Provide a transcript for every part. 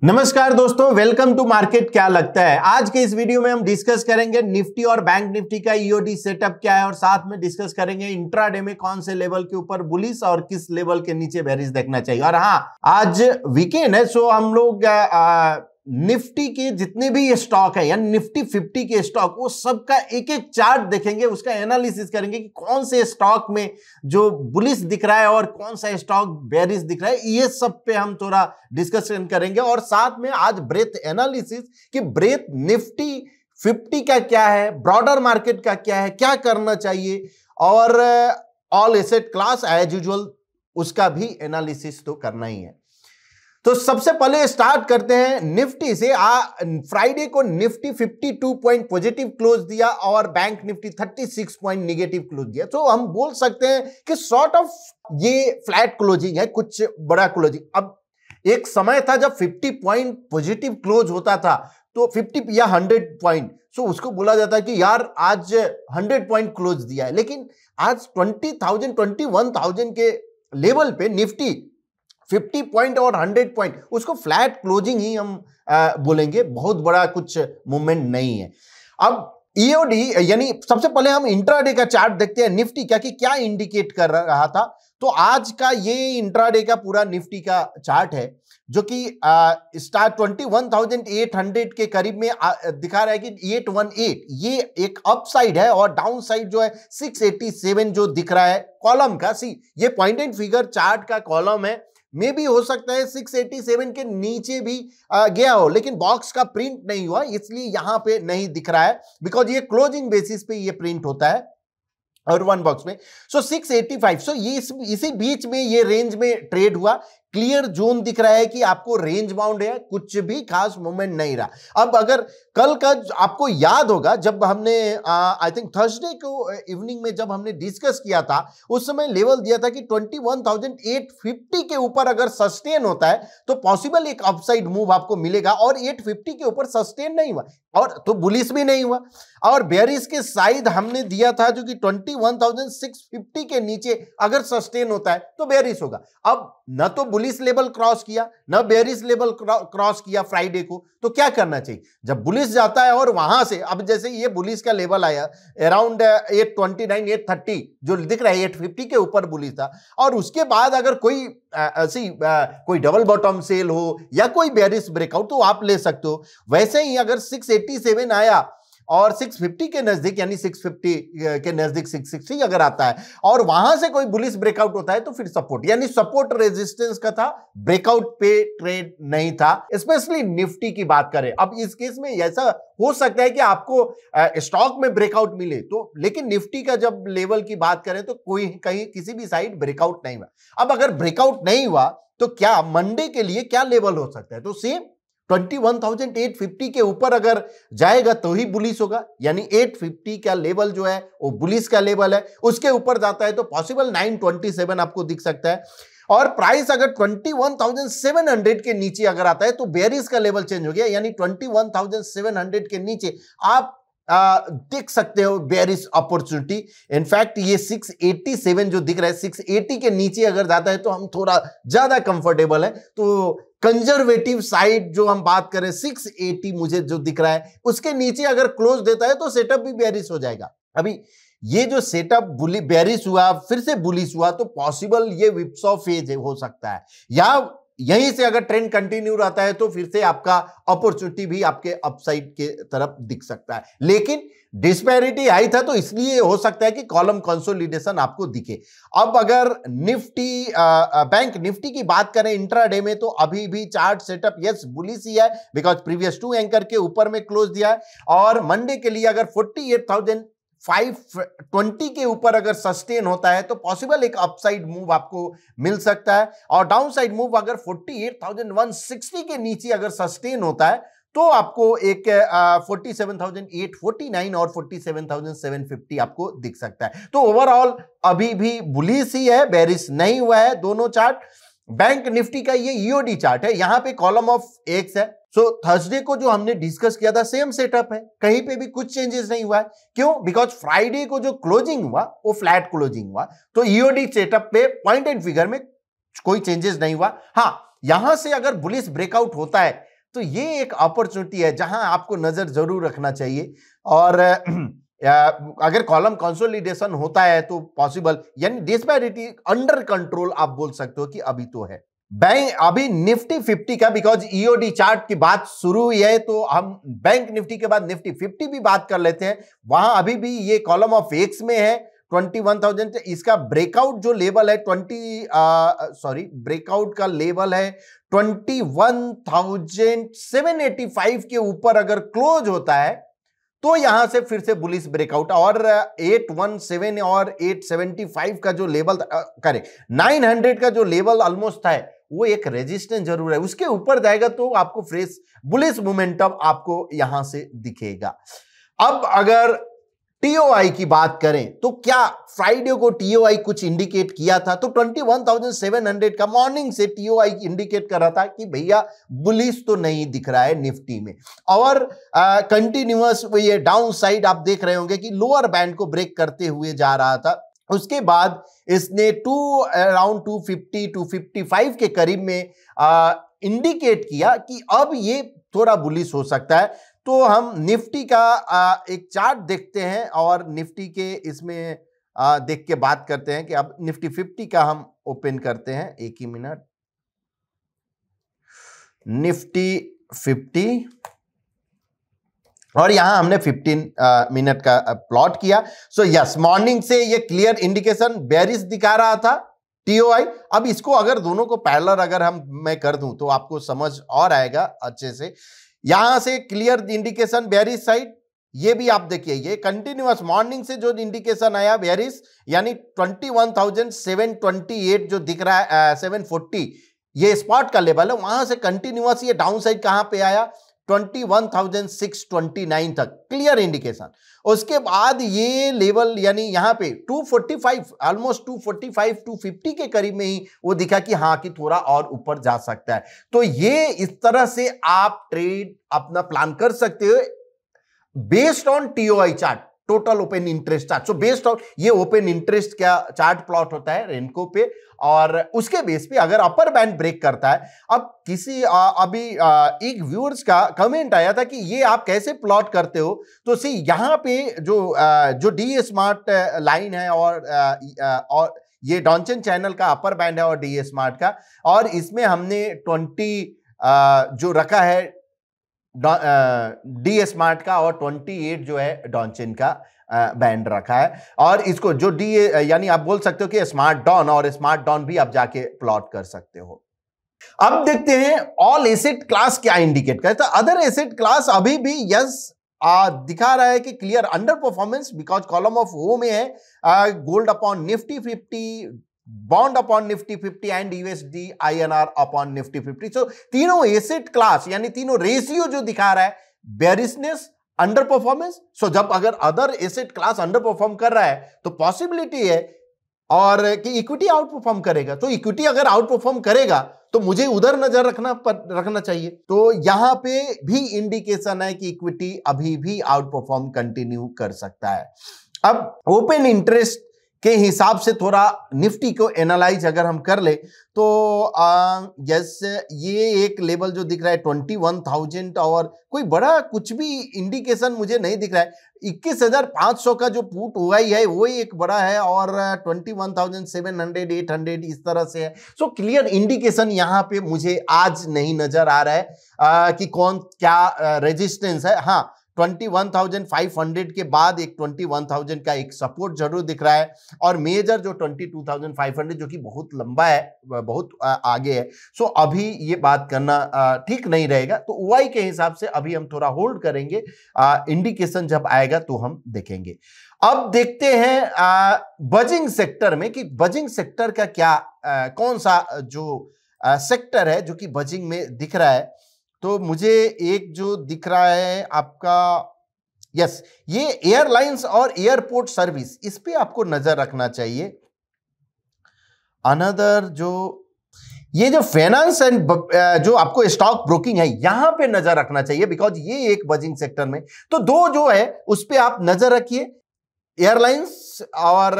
नमस्कार दोस्तों, welcome to market. क्या लगता है आज के इस वीडियो में हम डिस्कस करेंगे निफ्टी और बैंक निफ्टी का ईओडी सेटअप क्या है और साथ में डिस्कस करेंगे इंट्राडे में कौन से लेवल के ऊपर बुलिश और किस लेवल के नीचे बेरिश देखना चाहिए। और हाँ, आज वीकेंड है, सो हम लोग निफ्टी के जितने भी स्टॉक है यानी निफ्टी 50 के स्टॉक, वो सबका एक एक चार्ट देखेंगे, उसका एनालिसिस करेंगे कि कौन से स्टॉक में जो बुलिश दिख रहा है और कौन सा स्टॉक बेरिश दिख रहा है। ये सब पे हम थोड़ा डिस्कशन करेंगे और साथ में आज ब्रेथ एनालिसिस कि ब्रेथ निफ्टी 50 का क्या है, ब्रॉडर मार्केट का क्या है, क्या करना चाहिए, और all asset class as usual उसका भी एनालिसिस तो करना ही है। तो सबसे पहले स्टार्ट करते हैं निफ्टी से। फ्राइडे को निफ्टी 52 पॉइंट पॉजिटिव क्लोज दिया और bank Nifty 36 point negative close दिया। तो हम बोल सकते हैं कि सॉर्ट ऑफ ये फ्लैट क्लोजिंग है, कुछ बड़ा क्लोजिंग। अब एक समय था जब 50 पॉइंट पॉजिटिव क्लोज होता था तो 50 या 100 पॉइंट, सो उसको बोला जाता है कि यार आज 100 पॉइंट क्लोज दिया है। लेकिन आज 20,000 21,000 के लेवल पे निफ्टी 50 पॉइंट और 100 पॉइंट, उसको फ्लैट क्लोजिंग ही हम बोलेंगे, बहुत बड़ा कुछ मूवमेंट नहीं है। अब ईओडी यानी सबसे पहले हम इंट्राडे का चार्ट देखते हैं निफ्टी का कि क्या इंडिकेट कर रहा था। तो आज का ये इंट्राडे का पूरा निफ्टी का चार्ट है जो कि स्टार्ट 21,800 के करीब में दिखा रहा है कि 818 ये एक अपसाइड है और डाउन साइड जो है 687 जो दिख रहा है कॉलम का। सी ये पॉइंट एंड फिगर चार्ट का कॉलम है, मे भी हो सकता है 687 के नीचे भी गया हो, लेकिन बॉक्स का प्रिंट नहीं हुआ इसलिए यहां पे नहीं दिख रहा है, बिकॉज ये क्लोजिंग बेसिस पे ये प्रिंट होता है और वन बॉक्स में। सो 685, सो ये इसी बीच में ये रेंज में ट्रेड हुआ। क्लियर जोन दिख रहा है कि आपको रेंज बाउंड है, कुछ भी खास मूवमेंट नहीं रहा। अब अगर कल का आपको याद होगा जब हमने आई थिंक थर्सडे को इवनिंग में जब हमने डिस्कस किया था, उस समय लेवल दिया था कि 21,850 के ऊपर अगर सस्टेन होता है तो पॉसिबल एक अपसाइड मूव आपको मिलेगा, और 850 के ऊपर सस्टेन नहीं हुआ और तो बुलिश भी नहीं हुआ। और बेयरिश के साइड हमने दिया था जो कि 21,650 के नीचे अगर सस्टेन होता है तो बेयरिश होगा। अब न तो बुलिश लेवल क्रॉस किया न बेयरिश लेवल क्रॉस किया फ्राइडे को, तो क्या करना चाहिए? जब बुलिश जाता है और वहां से, अब जैसे ये बुलिश का लेवल आया अराउंड 829 830 जो दिख रहा है, 850 के ऊपर बुलिश था, और उसके बाद अगर कोई ऐसी कोई डबल बॉटम सेल हो या कोई बेयरिश ब्रेकआउट तो आप ले सकते हो। वैसे ही अगर 687 आया और 650 के नजदीक यानी 650 के नजदीक 660 अगर आता है और वहां से कोई बुलिश ब्रेकआउट होता है तो फिर सपोर्ट, यानी सपोर्ट रेजिस्टेंस का था, ब्रेकआउट पे ट्रेड नहीं था। स्पेशली निफ्टी की बात करें, अब इस केस में ऐसा हो सकता है कि आपको स्टॉक में ब्रेकआउट मिले तो, लेकिन निफ्टी का जब लेवल की बात करें तो कोई कहीं किसी भी साइड ब्रेकआउट नहीं हुआ। अब अगर ब्रेकआउट नहीं हुआ तो क्या मंडे के लिए क्या लेवल हो सकता है? तो सेम 21,850 के ऊपर अगर जाएगा तो ही बुलिश होगा, यानी 850 का लेवल जो है वो बुलिश का लेवल है। उसके ऊपर जाता है तो पॉसिबल 927 आपको दिख सकता है, और प्राइस अगर 21,700 के नीचे अगर आता है तो बेयरिश का लेवल चेंज हो गया, यानी 21,700 के नीचे आप देख सकते हो बेयरिश अपॉर्चुनिटी। इनफैक्ट ये 687 जो दिख रहा है, 680 के नीचे अगर जाता है तो हम थोड़ा ज्यादा कंफर्टेबल है। तो कंजर्वेटिव साइड जो हम बात करें 680 मुझे जो दिख रहा है, उसके नीचे अगर क्लोज देता है तो सेटअप भी बेयरिश हो जाएगा। अभी ये जो सेटअप बेयरिश हुआ फिर से बुलिश हुआ तो पॉसिबल ये विप्सॉ फेज हो सकता है, या यहीं से अगर ट्रेंड कंटिन्यू रहता है तो फिर से आपका अपॉर्चुनिटी भी आपके अपसाइड के तरफ दिख सकता है। लेकिन डिस्पैरिटी हाई था तो इसलिए हो सकता है कि कॉलम कंसोलिडेशन आपको दिखे। अब अगर निफ्टी बैंक निफ्टी की बात करें इंट्राडे में तो अभी भी चार्ट सेटअप यस बुलिश ही है, बिकॉज प्रीवियस 2 एंकर के ऊपर में क्लोज दिया है, और मंडे के लिए अगर 48,520 के ऊपर अगर सस्टेन होता है तो पॉसिबल एक अपसाइड मूव आपको मिल सकता है, और डाउन साइड मूव अगर 48,160 के नीचे अगर सस्टेन होता है तो आपको एक 47,849 और 47,750 आपको दिख सकता है। तो ओवरऑल अभी भी बुलिश ही है, बेरिश नहीं हुआ है दोनों चार्ट। बैंक निफ्टी का ये ईओडी चार्ट है, यहां पे कॉलम ऑफ एक्स है, सो थर्सडे को जो हमने डिस्कस किया था सेम सेटअप है, कहीं पे भी कुछ चेंजेस नहीं हुआ है। क्यों? बिकॉज फ्राइडे को जो क्लोजिंग हुआ वो फ्लैट क्लोजिंग हुआ, तो ईओडी सेटअप पे पॉइंट एंड फिगर में कोई चेंजेस नहीं हुआ। हाँ, यहां से अगर बुलिश ब्रेकआउट होता है तो ये एक अपॉर्चुनिटी है जहां आपको नजर जरूर रखना चाहिए। और अगर कॉलम कंसोलिडेशन होता है तो पॉसिबल, यानी डिस्पैरिटी अंडर कंट्रोल आप बोल सकते हो कि अभी तो है। बैंक अभी निफ्टी 50 का, बिकॉज ईओडी चार्ट की बात शुरू हुई है तो हम बैंक निफ्टी के बाद निफ्टी 50 भी बात कर लेते हैं। वहां अभी भी ये कॉलम ऑफ एक्स में है 21,000। इसका ब्रेकआउट जो लेवल है ब्रेकआउट का लेवल है 21,785 के ऊपर अगर क्लोज होता है तो यहां से फिर से बुलिश ब्रेकआउट। और 817 और 875 का जो लेवल करें 900 का जो लेवल ऑलमोस्ट है वो एक रेजिस्टेंस जरूर है, उसके ऊपर जाएगा तो आपको फ्रेश बुलिश मोमेंटम आपको यहां से दिखेगा। अब अगर टीओआई की बात करें तो क्या फ्राइडे को टीओआई कुछ इंडिकेट किया था? तो 21,700 का मॉर्निंग से टीओआई इंडिकेट कर रहा था कि भैया बुलिश तो नहीं दिख रहा है निफ्टी में, और कंटिन्यूअस ये डाउन साइड आप देख रहे होंगे कि लोअर बैंड को ब्रेक करते हुए जा रहा था। उसके बाद इसने अराउंड 250 255 के करीब में इंडिकेट किया कि अब ये थोड़ा बुलिश हो सकता है। तो हम निफ्टी का एक चार्ट देखते हैं और निफ्टी के इसमें देख के बात करते हैं कि अब निफ्टी 50 का हम ओपन करते हैं। एक ही मिनट, निफ्टी 50 और यहां हमने 15 मिनट का प्लॉट किया। सो यस, मॉर्निंग से ये क्लियर इंडिकेशन बेयरिश दिखा रहा था टीओआई। अब इसको अगर दोनों को पैरेलल अगर मैं कर दूं तो आपको समझ और आएगा अच्छे से। यहां से क्लियर इंडिकेशन बेयरिश साइड, ये भी आप देखिए ये कंटिन्यूअस मॉर्निंग से जो इंडिकेशन आया बेयरिश, यानी 21,728 जो दिख रहा है 740 ये स्पॉट का लेवल है, वहां से कंटिन्यूअस ये डाउन साइड कहां पे आया 21,629 तक क्लियर इंडिकेशन। उसके बाद ये लेवल यानी यहां पे 245 ऑलमोस्ट 245 250 के करीब में ही वो दिखा कि हाँ कि थोड़ा और ऊपर जा सकता है। तो ये इस तरह से आप ट्रेड अपना प्लान कर सकते हो based on TOI chart, total open interest chart. So based on ये ओपन इंटरेस्ट क्या चार्ट प्लॉट होता है रेनको पे, और उसके बेस पे अगर अपर बैंड ब्रेक करता है। अब किसी एक व्यूअर्स का कमेंट आया था कि ये आप कैसे प्लॉट करते हो, तो सी यहाँ पे जो डी स्मार्ट लाइन है और ये डॉन्चन चैनल का अपर बैंड है और डी स्मार्ट का, और इसमें हमने 20 जो रखा है डी स्मार्ट का और 28 जो है डॉन्चन का बैंड रखा है। और इसको जो डी यानी आप बोल सकते हो कि स्मार्ट डॉन और स्मार्ट डॉन भी आप जाके प्लॉट कर सकते हो। अब देखते हैं ऑल एसेट क्लास क्या इंडिकेट करता है। अदर एसेट क्लास अभी भी यस दिखा रहा है कि clear under performance, because column of O में है gold upon Nifty 50, bond upon Nifty 50 and USD INR upon Nifty 50। So तीनों एसेट क्लास यानी तीनों रेशियो जो दिखा रहा है बेरिशनेस, अंडर परफॉर्मेंस। सो जब अगर other asset class under perform कर रहा है तो पॉसिबिलिटी है और कि इक्विटी आउट परफॉर्म करेगा। तो इक्विटी अगर आउट परफॉर्म करेगा तो मुझे उधर नजर रखना चाहिए। तो यहां पे भी इंडिकेशन है कि इक्विटी अभी भी आउट परफॉर्म कंटिन्यू कर सकता है। अब ओपन इंटरेस्ट के हिसाब से थोड़ा निफ्टी को एनालाइज अगर हम कर ले तो यस ये एक लेवल जो दिख रहा है 21,000 और कोई बड़ा कुछ भी इंडिकेशन मुझे नहीं दिख रहा है। 21,500 का जो पुट हुआ ही है वही एक बड़ा है और 21,700 800 इस तरह से है। सो क्लियर इंडिकेशन यहाँ पे मुझे आज नहीं नजर आ रहा है कि कौन क्या रेजिस्टेंस है। हाँ 21,500 के बाद एक 21,000 का एक सपोर्ट जरूर दिख रहा है और मेजर जो 22,500 जो कि बहुत लंबा है, बहुत आगे है। सो अभी ये बात करना ठीक नहीं रहेगा। तो ओआई के हिसाब से अभी हम थोड़ा होल्ड करेंगे, इंडिकेशन जब आएगा तो हम देखेंगे। अब देखते हैं बजिंग सेक्टर में कि बजिंग सेक्टर का क्या कौन सा जो सेक्टर है जो कि बजिंग में दिख रहा है। तो मुझे एक जो दिख रहा है आपका यस ये एयरलाइंस और एयरपोर्ट सर्विस, इस पे आपको नजर रखना चाहिए। अनदर जो ये जो फाइनेंस एंड जो आपको स्टॉक ब्रोकिंग है यहां पे नजर रखना चाहिए, बिकॉज ये एक बजिंग सेक्टर में, तो दो जो है उस पे आप नजर रखिए, एयरलाइंस और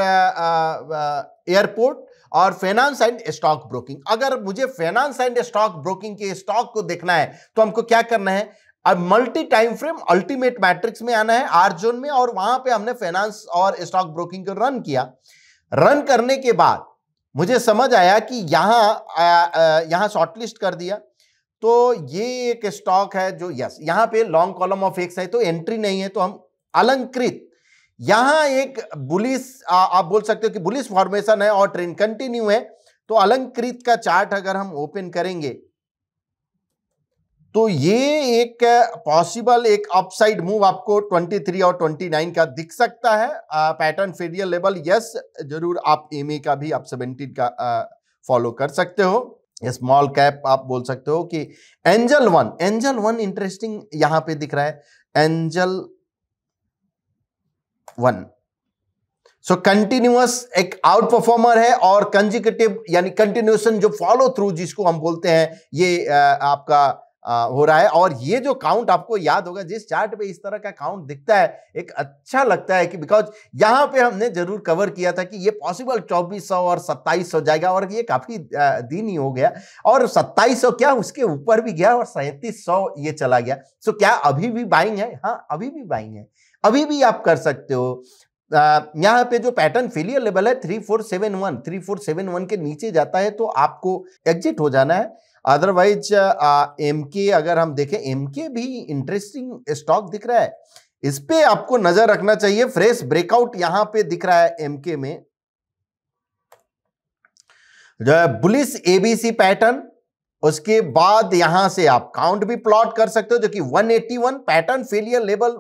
एयरपोर्ट और फाइनेंस एंड स्टॉक ब्रोकिंग। अगर मुझे फाइनेंस एंड स्टॉक ब्रोकिंग के स्टॉक को देखना है तो हमको क्या करना है, अब multi time frame ultimate matrix में आना है, आर जोन में, और वहां पे हमने फाइनेंस और स्टॉक ब्रोकिंग को रन किया। रन करने के बाद मुझे समझ आया कि यहां शॉर्टलिस्ट कर दिया, तो ये एक स्टॉक है जो यस यहां पे लॉन्ग कॉलम ऑफ एक्स है, तो एंट्री नहीं है, तो हम अलंकृत, यहां एक बुलिश आप बोल सकते हो कि बुलिश फॉर्मेशन है और ट्रेंड कंटिन्यू है, तो अलंकृत का चार्ट अगर हम ओपन करेंगे तो ये एक पॉसिबल एक अपसाइड मूव आपको 23 और 29 का दिख सकता है। पैटर्न फेलियर लेवल यस जरूर आप एमए का भी आप 17 का फॉलो कर सकते हो। स्मॉल कैप आप बोल सकते हो कि एंजल वन इंटरेस्टिंग यहां पे दिख रहा है, एंजल वन सो कंटिन्यूअस एक आउट परफॉर्मर है और कंजिक्यूटिव यानी कंटिन्यूएशन जो फॉलो थ्रू जिसको हम बोलते हैं ये आपका हो रहा है। और ये जो काउंट आपको याद होगा, जिस चार्ट पे इस तरह का काउंट दिखता है एक अच्छा लगता है कि बिकॉज यहां पे हमने जरूर कवर किया था कि ये पॉसिबल 2400 और 2700 जाएगा, और ये काफी दिन ही हो गया, और 2700 क्या उसके ऊपर भी गया और 3700 ये चला गया। सो क्या अभी भी बाइंग है? हाँ अभी भी बाइंग है, अभी भी आप कर सकते हो। यहां पे जो पैटर्न फेलियर लेवल है 3471 के नीचे जाता है तो आपको एग्जिट हो जाना है। अदरवाइज एमके अगर हम देखें, एमके भी इंटरेस्टिंग स्टॉक दिख रहा है, इस पे आपको नजर रखना चाहिए। फ्रेश ब्रेकआउट यहां पे दिख रहा है एमके में, जो है बुलिश एबीसी पैटर्न, उसके बाद यहां से आप काउंट भी प्लॉट कर सकते हो जो कि 181 पैटर्न फेलियर लेवल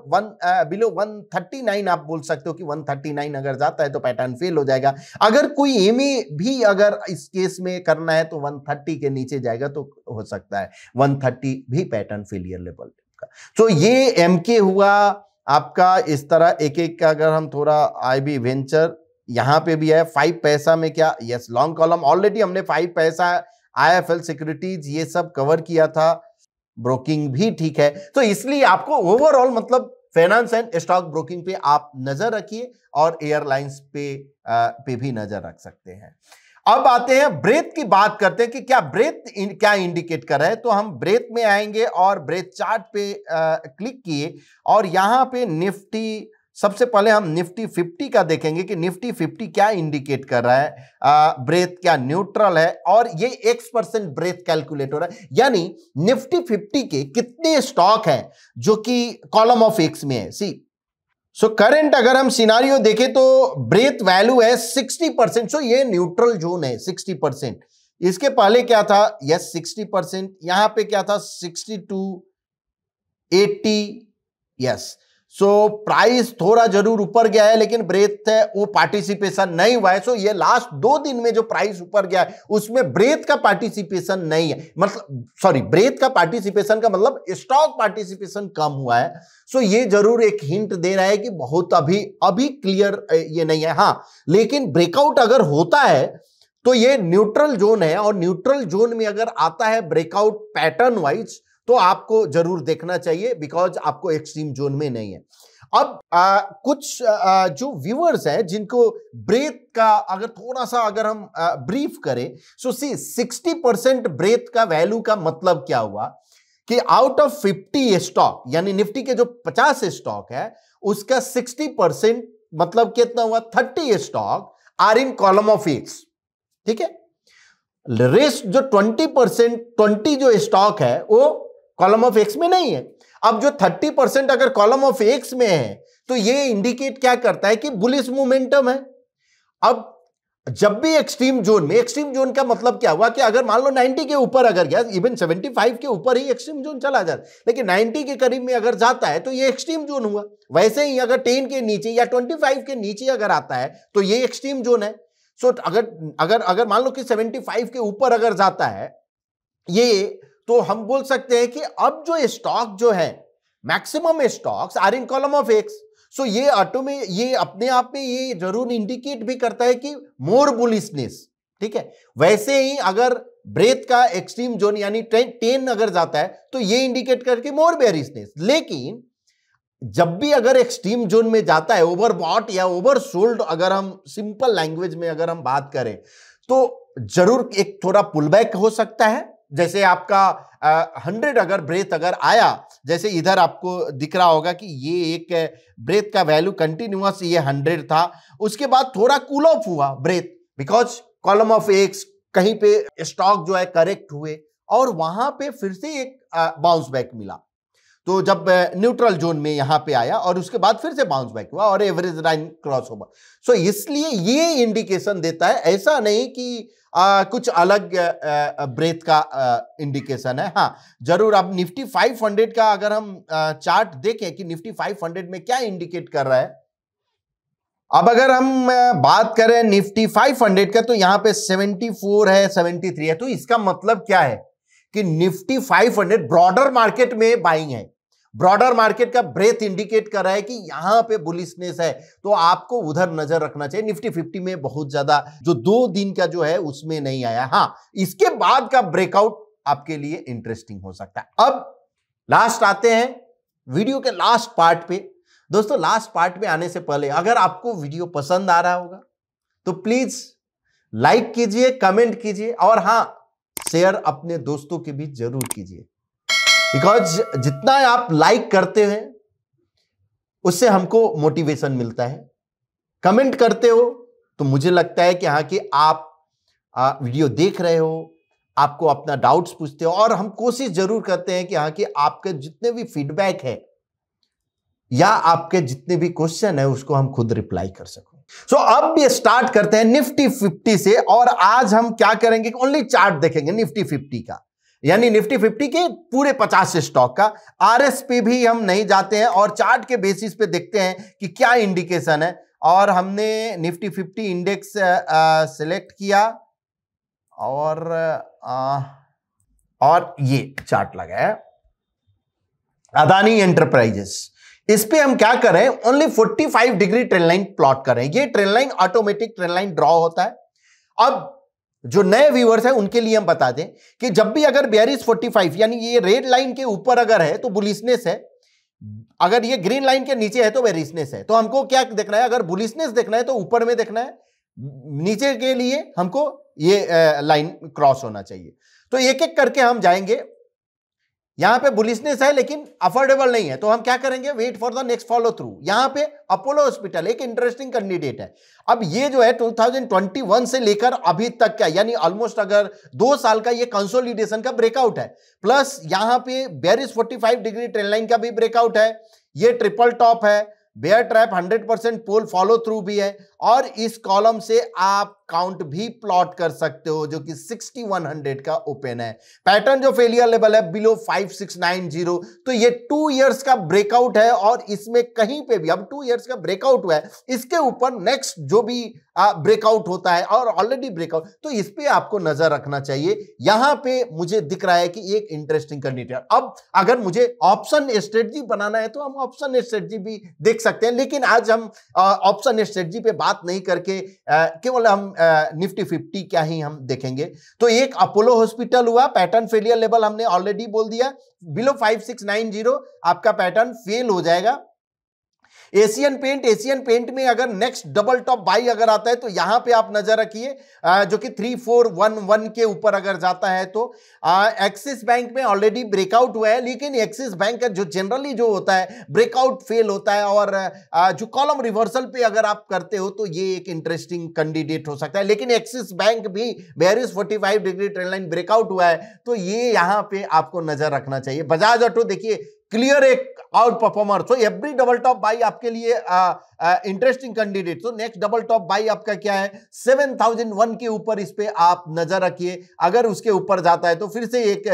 बिलो 139 आप बोल सकते हो कि 139 अगर जाता है तो पैटर्न फेल हो जाएगा। अगर कोई एमए भी अगर इस केस में करना है तो 130 के नीचे जाएगा तो हो सकता है 130 भी पैटर्न फेलियर लेवल का। तो ये एमके हुआ आपका। इस तरह एक एक का अगर हम थोड़ा आईबी वेंचर यहां पे भी है 5 पैसा में, क्या यस लॉन्ग कॉलम ऑलरेडी हमने 5 पैसा आईएफएल सिक्योरिटीज ये सब कवर किया था, ब्रोकिंग भी ठीक है। तो इसलिए आपको ओवरऑल मतलब फाइनेंस एंड स्टॉक ब्रोकिंग पे आप नजर रखिए और एयरलाइंस पे भी नजर रख सकते हैं। अब आते हैं ब्रेथ की बात करते हैं कि क्या ब्रेथ क्या इंडिकेट कर रहा है। तो हम ब्रेथ में आएंगे और ब्रेथ चार्ट पे क्लिक किए और यहां पे निफ्टी, सबसे पहले हम निफ्टी 50 का देखेंगे कि निफ्टी 50 क्या इंडिकेट कर रहा है। ब्रेथ क्या न्यूट्रल है, और ये X% ब्रेथ कैलकुलेटर है, यानी निफ्टी 50 के कितने स्टॉक हैं जो कि कॉलम ऑफ एक्स में है। सो करंट अगर हम सिनारियो देखें तो ब्रेथ वैल्यू है 60%, सो ये न्यूट्रल जोन है 60%। इसके पहले क्या था, यस 60%, यहां पे क्या था 62, 80, यस। सो प्राइस थोड़ा जरूर ऊपर गया है लेकिन ब्रेथ है वो पार्टिसिपेशन नहीं हुआ है। सो ये लास्ट 2 दिन में जो प्राइस ऊपर गया है उसमें ब्रेथ का पार्टिसिपेशन नहीं है, मतलब सॉरी ब्रेथ का पार्टिसिपेशन का मतलब स्टॉक पार्टिसिपेशन कम हुआ है। सो ये जरूर एक हिंट दे रहा है कि बहुत अभी क्लियर ये नहीं है। हाँ लेकिन ब्रेकआउट अगर होता है तो ये न्यूट्रल जोन है, और न्यूट्रल जोन में अगर आता है ब्रेकआउट पैटर्न वाइज तो आपको जरूर देखना चाहिए, बिकॉज आपको एक्सट्रीम जोन में नहीं है। अब कुछ जो व्यूअर्स हैं जिनको ब्रेथ का अगर थोड़ा सा अगर हम ब्रीफ करें, सो 60% ब्रेथ का वैल्यू का मतलब क्या हुआ कि आउट ऑफ 50 स्टॉक यानी निफ्टी के जो 50 स्टॉक है उसका 60% मतलब कितना हुआ, 30 stock are in column of X, ठीक है। रेस्ट जो 20% जो स्टॉक है वो कॉलम ऑफ एक्स में नहीं है। अब जो 30% अगर कॉलम ऑफ एक्स में है तो ये इंडिकेट क्या करता है कि बुलिश मोमेंटम है। अब जब भी एक्सट्रीम जोन में, एक्सट्रीम जोन का मतलब क्या हुआ कि अगर मान लो 90 के ऊपर अगर गया, इवन 75 के ऊपर ही एक्सट्रीम जोन चला जाता, लेकिन 90 के करीब में अगर जाता है तो ये एक्सट्रीम जोन हुआ। वैसे ही अगर 10 के नीचे या 25 के नीचे अगर आता है तो ये एक्सट्रीम जोन है। सो अगर मान लो कि 75 के ऊपर अगर जाता है ये, तो हम बोल सकते हैं कि अब जो स्टॉक जो है maximum stalks are in column of X. So ये ये अपने आप में ये जरूर इंडिकेट भी करता है कि मोर बुलिशनेस, ठीक है। वैसे ही अगर ब्रेथ का एक्सट्रीम जोन यानी 10 अगर जाता है तो ये इंडिकेट करके मोर बेयरिशनेस। लेकिन जब भी अगर एक्सट्रीम जोन में जाता है, ओवरबॉट या ओवरसोल्ड, अगर हम सिंपल लैंग्वेज में अगर हम बात करें तो जरूर एक थोड़ा पुलबैक हो सकता है। जैसे आपका 100 अगर ब्रेथ अगर आया, जैसे इधर आपको दिख रहा होगा कि ये एक ब्रेथ का वैल्यू कंटिन्यूअस ये 100 था, उसके बाद थोड़ा कूल ऑफ हुआ breath, because column of X कहीं पे स्टॉक जो है करेक्ट हुए और वहां पे फिर से एक बाउंस बैक मिला। तो जब न्यूट्रल जोन में यहां पे आया और उसके बाद फिर से बाउंस बैक हुआ और एवरेज लाइन क्रॉस हुआ। सो इसलिए ये इंडिकेशन देता है, ऐसा नहीं कि कुछ अलग ब्रेथ का इंडिकेशन है। हाँ, जरूर अब निफ्टी 500 का अगर हम चार्ट देखें कि निफ्टी 500 में क्या इंडिकेट कर रहा है। अब अगर हम बात करें निफ्टी 500 का तो यहां पे 74 है, 73 है। तो इसका मतलब क्या है कि निफ्टी 500 ब्रॉडर मार्केट में बाइंग है। ब्रॉडर मार्केट का ब्रेथ इंडिकेट कर रहा है कि यहां पे बुलिशनेस है, तो आपको उधर नजर रखना चाहिए। निफ्टी 50 में बहुत ज्यादा जो 2 दिन का जो है उसमें नहीं आया। हाँ, इसके बाद का ब्रेकआउट आपके लिए इंटरेस्टिंग हो सकता है। अब लास्ट आते हैं वीडियो के लास्ट पार्ट पे। दोस्तों, लास्ट पार्ट में आने से पहले अगर आपको वीडियो पसंद आ रहा होगा तो प्लीज लाइक कीजिए, कमेंट कीजिए और हां, शेयर अपने दोस्तों के बीच जरूर कीजिए। बिकॉज जितना आप लाइक करते हैं उससे हमको मोटिवेशन मिलता है। कमेंट करते हो तो मुझे लगता है कि हाँ, कि आप वीडियो देख रहे हो, आपको अपना डाउट्स पूछते हो और हम कोशिश जरूर करते हैं कि हाँ, कि आपके जितने भी फीडबैक है या आपके जितने भी क्वेश्चन है उसको हम खुद रिप्लाई कर सको। सो अब ये स्टार्ट करते हैं निफ्टी 50 से। और आज हम क्या करेंगे, ओनली चार्ट देखेंगे निफ्टी 50 का, यानी निफ्टी 50 के पूरे 50 स्टॉक का। आरएस पे भी हम नहीं जाते हैं और चार्ट के बेसिस पे देखते हैं कि क्या इंडिकेशन है। और हमने निफ्टी 50 इंडेक्स सिलेक्ट किया और ये चार्ट लगाया अदानी एंटरप्राइजेस। इस पे हम क्या करें, only 45 degree trend line plot करें। ये trend line automatic trend line draw होता है। अब जो नए व्यूअर्स हैं उनके लिए हम बता दें कि जब भी अगर बेयरिश 45 यानी ये रेड लाइन के ऊपर अगर है तो बुलिशनेस है, अगर ये ग्रीन लाइन के नीचे है तो बेयरिशनेस है। तो हमको क्या देखना है, अगर बुलिशनेस देखना है तो ऊपर में देखना है, नीचे के लिए हमको ये लाइन क्रॉस होना चाहिए। तो एक एक करके हम जाएंगे। यहां पे बुलिशनेस है लेकिन अफोर्डेबल नहीं है, तो हम क्या करेंगे, wait for the next follow through. यहां पे अपोलो हॉस्पिटल एक इंटरेस्टिंग कैंडिडेट है। अब ये जो है 2021 से लेकर अभी तक का, यानी ऑलमोस्ट अगर 2 साल का ये कंसोलिडेशन का ब्रेकआउट है, प्लस यहां पे बेयरिश 45 डिग्री ट्रेंड लाइन का भी ब्रेकआउट है। ये ट्रिपल टॉप है, बेयर ट्रैप 100% पोल फॉलो थ्रू भी है और इस कॉलम से आप काउंट भी प्लॉट कर सकते हो जो कि 6100 का ओपन है। पैटर्न जो फेलियर लेवल है बिलो 5690, तो ये 2 इयर्स का ब्रेकआउट है और इसमें कहीं पे भी अब 2 इयर्स का ब्रेकआउट हुआ है, इसके ऊपर नेक्स्ट जो भी ब्रेकआउट होता है और ऑलरेडी ब्रेकआउट, तो इस पे आपको नजर रखना चाहिए। यहां पे मुझे दिख रहा है कि एक इंटरेस्टिंग कैंडिडेट। अब अगर मुझे ऑप्शन स्ट्रेटजी बनाना है तो हम ऑप्शन स्ट्रेटजी भी देख सकते हैं, लेकिन आज हम ऑप्शन स्ट्रेटजी पे बात नहीं करके केवल हम निफ्टी 50 क्या ही हम देखेंगे। तो एक अपोलो हॉस्पिटल हुआ, पैटर्न फेलियर लेवल हमने ऑलरेडी बोल दिया, बिलो 5690 आपका पैटर्न फेल हो जाएगा। एशियन पेंट में अगर नेक्स्ट डबल टॉप बाई अगर आता है तो यहां पे आप नजर रखिए, जो कि 3411 के ऊपर अगर जाता है तो एक्सिस बैंक में ऑलरेडी ब्रेकआउट हुआ है, लेकिन एक्सिस बैंक का जो जनरली जो होता है ब्रेकआउट फेल होता है और जो कॉलम रिवर्सल पे अगर आप करते हो तो ये एक इंटरेस्टिंग कैंडिडेट हो सकता है। लेकिन एक्सिस बैंक भी bearish 45 degree trend line breakout हुआ है, तो ये यहां पे आपको नजर रखना चाहिए। बजाज ऑटो देखिए क्लियर एक आउट परफॉर्मर, तो एवरी डबल टॉप बाई आपके लिए इंटरेस्टिंग कैंडिडेट। तो नेक्स्ट डबल टॉप बाई आपका क्या है, 7001 के ऊपर, इस पे आप नजर रखिए। अगर उसके ऊपर जाता है तो फिर से एक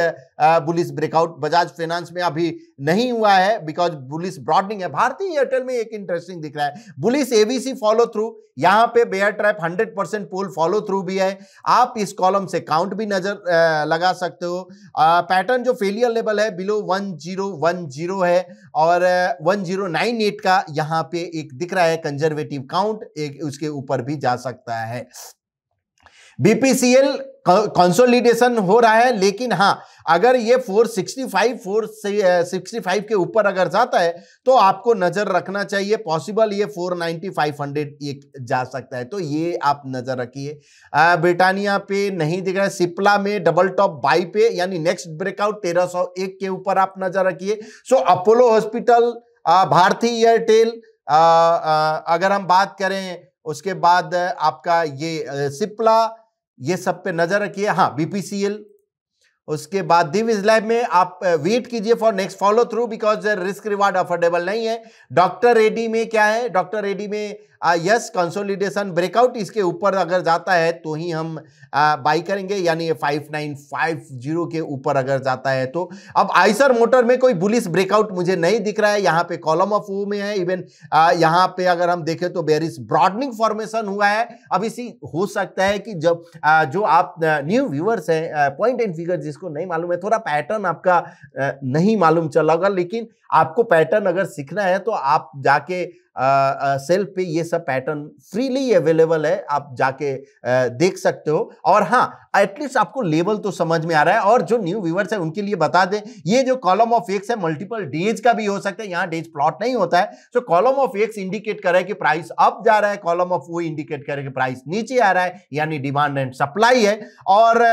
बुलिश ब्रेकआउट। बजाज फाइनेंस में अभी नहीं हुआ है बिकॉज बुलिश ब्रॉडनिंग है। भारतीय एयरटेल में एक इंटरेस्टिंग दिख रहा है, बुलिश एबीसी फॉलो थ्रू, यहां पे बेयर ट्रैप 100% पोल फॉलो थ्रू भी है। आप इस कॉलम से काउंट भी नजर लगा सकते हो। पैटर्न जो फेलियर लेवल है बिलो 1010 है और 1098 का यहां पे एक दिख रहा है कंजर्वेटिव काउंट, एक उसके ऊपर भी जा सकता है। बीपीसीएल कंसोलिडेशन हो रहा है, लेकिन हां अगर ये 465 के ऊपर अगर जाता है तो आपको नजर रखना चाहिए, पॉसिबल ये 490 500 ये जा सकता है, तो ये आप नजर रखिए। ब्रिटानिया पे नहीं दिख रहा है, सिप्ला में डबल टॉप बाई पे यानी नेक्स्ट ब्रेकआउट 1301 के ऊपर आप नजर रखिए। सो अपोलो हॉस्पिटल, भारती एयरटेल, अगर हम बात करें उसके बाद आपका ये सिप्ला, ये सब पे नजर रखिए। हाँ बीपीसीएल, उसके बाद दिव्य लैब में आप वेट कीजिए for next follow through because risk reward affordable नहीं है। डॉक्टर रेड्डी में क्या है, डॉक्टर रेड्डी में यस कंसोलिडेशन ब्रेकआउट, इसके ऊपर अगर जाता है तो ही हम बाई करेंगे, यानी 5950 के ऊपर अगर जाता है तो। अब आइसर मोटर में कोई बुलिश ब्रेकआउट मुझे नहीं दिख रहा है, यहाँ पे कॉलम ऑफ वो में है, इवन यहाँ पे अगर हम देखें तो बेरिश ब्रॉडनिंग फॉर्मेशन हुआ है। अब इसी हो सकता है कि जब जो आप न्यू व्यूअर्स हैं, पॉइंट एंड फिगर जिसको नहीं मालूम है, थोड़ा पैटर्न आपका नहीं मालूम चला होगा, लेकिन आपको पैटर्न अगर सीखना है तो आप जाके सेल्फ पे ये सब पैटर्न फ्रीली अवेलेबल है, आप जाके देख सकते हो। और हाँ एटलीस्ट आपको लेवल तो समझ में आ रहा है। और जो न्यू व्यूअर्स है उनके लिए बता दें, ये जो कॉलम ऑफ एक्स है मल्टीपल डेज का भी हो सकता है, यहाँ डेज प्लॉट नहीं होता है। सो कॉलम ऑफ एक्स इंडिकेट कर रहा है कि प्राइस अप जा रहा है, कॉलम ऑफ वो इंडिकेट कर रहा है कि प्राइस नीचे आ रहा है, यानी डिमांड एंड सप्लाई है। और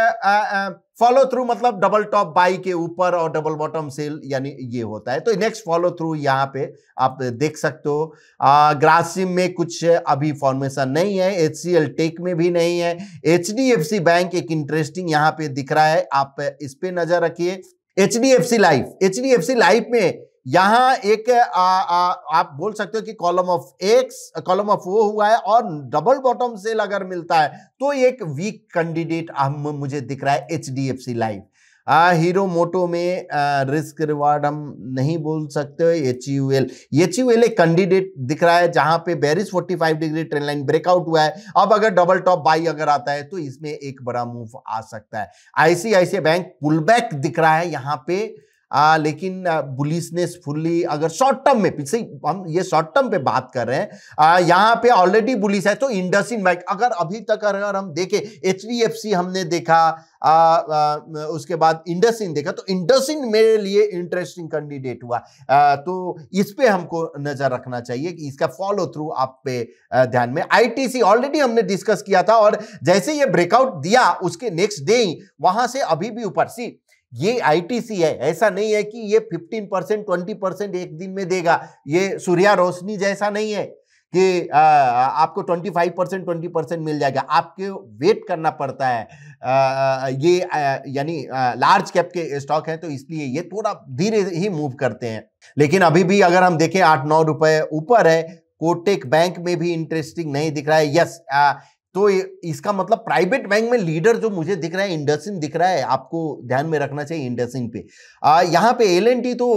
फॉलो थ्रू मतलब डबल टॉप बाई के ऊपर और डबल बॉटम सेल, यानी ये होता है। तो नेक्स्ट फॉलो थ्रू यहाँ पे आप देख सकते हो। ग्रासिम में कुछ अभी फॉर्मेशन नहीं है, HCL टेक में भी नहीं है। HDFC बैंक एक इंटरेस्टिंग यहाँ पे दिख रहा है, आप इस पे नजर रखिए। HDFC लाइफ में यहां एक आप बोल सकते हो कि column of x, column of वो हुआ है और डबल बॉटम सेल अगर मिलता है तो एक वीक कैंडिडेट मुझे दिख रहा है HDFC लाइफ। हीरो मोटो में रिस्क रिवार्ड हम नहीं बोल सकते। HUL एक कैंडिडेट दिख रहा है जहां पे bearish 45 degree trend line breakout हुआ है। अब अगर डबल टॉप बाई अगर आता है तो इसमें एक बड़ा मूव आ सकता है। ICICI बैंक पुल बैक दिख रहा है यहाँ पे, लेकिन बुलिशनेस फुल्ली अगर शॉर्ट टर्म में, पीछे हम ये शॉर्ट टर्म पे बात कर रहे हैं, यहाँ पे ऑलरेडी बुलिश है। तो इंडसइंड बैंक अगर अभी तक अगर हम देखें, HDFC हमने देखा, उसके बाद इंडसइंड देखा, तो इंडसइंड मेरे लिए इंटरेस्टिंग कैंडिडेट हुआ। तो इस पे हमको नजर रखना चाहिए कि इसका फॉलो थ्रू आप पे ध्यान में। ITC ऑलरेडी हमने डिस्कस किया था और जैसे ये ब्रेकआउट दिया उसके नेक्स्ट डे ही वहां से अभी भी ऊपर। सी ये ITC है, ऐसा नहीं है कि ये 15% 20% एक दिन में देगा। ये सूर्या रोशनी जैसा नहीं है कि आपको 25% 20% मिल जाएगा, आपको वेट करना पड़ता है। ये यानी लार्ज कैप के स्टॉक है तो इसलिए ये थोड़ा धीरे ही मूव करते हैं। लेकिन अभी भी अगर हम देखें 8-9 रुपए ऊपर है। कोटेक बैंक में भी इंटरेस्टिंग नहीं दिख रहा है। यस, तो इसका मतलब प्राइवेट बैंक में लीडर जो मुझे दिख रहा है इंडसइंड दिख रहा है, आपको ध्यान में रखना चाहिए इंडसइंड पे। यहाँ पे L&T तो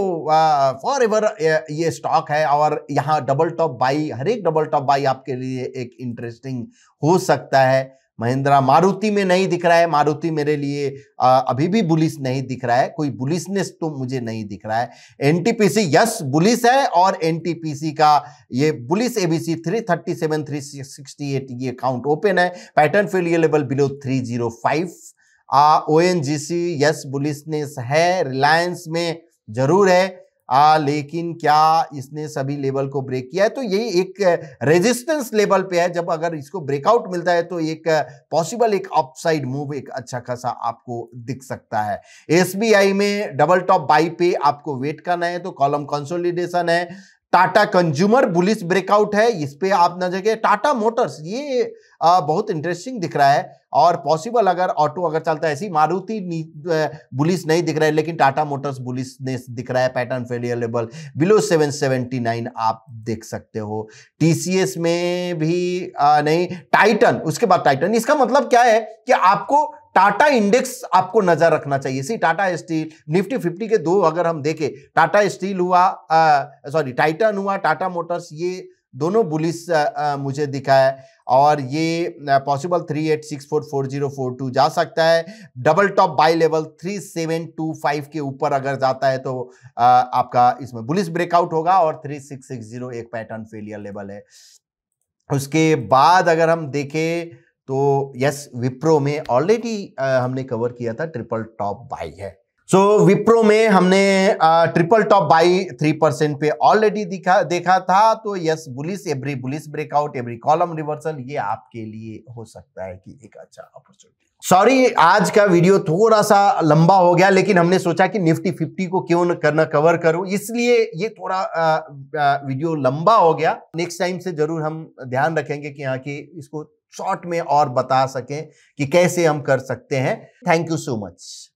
फॉर एवर ये स्टॉक है और यहाँ डबल टॉप बाई, हर एक डबल टॉप बाई आपके लिए एक इंटरेस्टिंग हो सकता है। महिंद्रा, मारुति में नहीं दिख रहा है, मारुति मेरे लिए अभी भी बुलिश नहीं दिख रहा है, कोई बुलिशनेस तो मुझे नहीं दिख रहा है। NTPC यस बुलिश है और NTPC का ये बुलिश ABC 337 368 ये काउंट ओपन है, pattern failure level below 305। ONGC yes bullishness है, रिलायंस में जरूर है, लेकिन क्या इसने सभी लेवल को ब्रेक किया है? तो ये एक रेजिस्टेंस लेवल पे है, जब अगर इसको ब्रेकआउट मिलता है तो एक पॉसिबल एक अपसाइड मूव एक अच्छा खासा आपको दिख सकता है। SBI में डबल टॉप बाई पे आपको वेट करना है, तो कॉलम कंसोलिडेशन है। टाटा कंज्यूमर बुलिश ब्रेकआउट है, इस पे आप नजर के। टाटा मोटर्स ये बहुत इंटरेस्टिंग दिख रहा है और पॉसिबल अगर ऑटो अगर चलता है ऐसी। मारुति बुलिश नहीं दिख रहा है, लेकिन टाटा मोटर्स बुलिशनेस दिख रहा है, पैटर्न फेलियर लेवल बिलो 779 आप देख सकते हो। TCS में भी नहीं। टाइटन, उसके बाद टाइटन, इसका मतलब क्या है कि आपको टाटा इंडेक्स आपको नजर रखना चाहिए। सी टाटा स्टील, निफ्टी 50 के दो अगर हम देखें, टाटा स्टील हुआ, टाइटन हुआ, टाटा मोटर्स, ये दोनों बुलिश मुझे दिखा है और ये पॉसिबल 38644042 जा सकता है। डबल टॉप बाई लेवल 3725 के ऊपर अगर जाता है तो आपका इसमें बुलिश ब्रेकआउट होगा और 3660 एक पैटर्न फेलियर लेवल है। उसके बाद अगर हम देखें तो यस, विप्रो में ऑलरेडी हमने कवर किया था, ट्रिपल टॉप बाई है। सो विप्रो में हमने ट्रिपल टॉप बाई 3% पे ऑलरेडी देखा था। तो yes, bullish, every bullish breakout, every column reversal, ये आपके लिए हो सकता है कि एक अच्छा अपॉर्चुनिटी। सॉरी, आज का वीडियो थोड़ा सा लंबा हो गया, लेकिन हमने सोचा कि निफ्टी 50 को क्यों न करना कवर करूं, इसलिए ये थोड़ा वीडियो लंबा हो गया। नेक्स्ट टाइम से जरूर हम ध्यान रखेंगे कि यहाँ की इसको शॉर्ट में और बता सकें कि कैसे हम कर सकते हैं। Thank you so much.